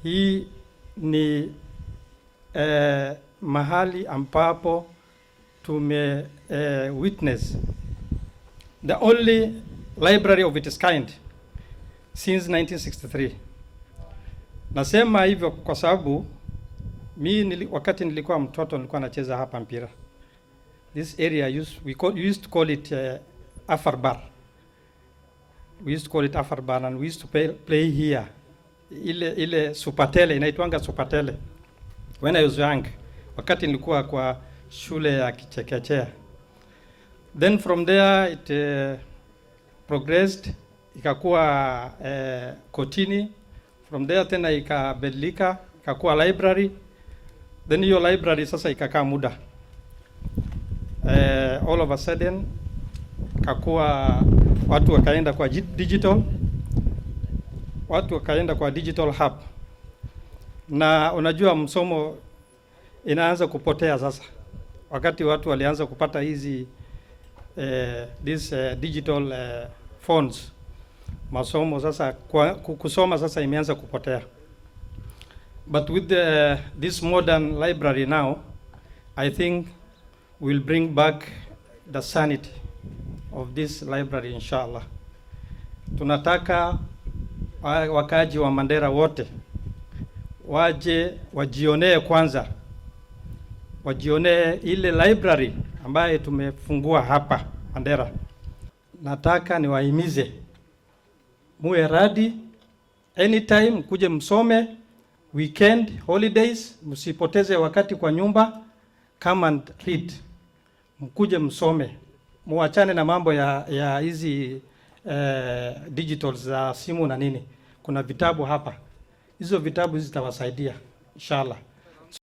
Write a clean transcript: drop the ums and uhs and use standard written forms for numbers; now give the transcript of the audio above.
Hii ni mahali ambapo tume witness the only library of its kind since 1963. Nasema hivyo kwa sababu wakati nilikuwa mtoto nilikuwa nacheza hapa mpira. This area we used to call it Afar Bar. We used to call it Afar Bar and we used to play here. Ile supatele inaitwanga supatele. When I was young, wakati nilikuwa kwa shule ya kichekechea. Then from there it progressed, ikakuwa kotini. From there tena ikabadilika, ikakuwa library. Then hiyo library sasa ikakaa muda. All of a sudden ikakuwa watu wakaenda kwa digital. Watu wakaenda kwa digital hub. Na unajua msomo inaanza kupotea sasa. Wakati watu walianza kupata hizi digital phones, masomo sasa kusoma sasa imeanza kupotea. But with this modern library now, I think we'll bring back the sanity of this library inshallah. Tunataka wakaaji wa Mandera wote waje wajionee kwanza, wajionee ile library ambaye tumefungua hapa Mandera. Nataka niwahimize muwe ready anytime, kuje msome, weekend, holidays, msipoteze wakati kwa nyumba. Come and read, mkuje msome, muachane na mambo ya hizi digital za simu na nini. Kuna vitabu hapa, hizo vitabu zitawasaidia inshallah.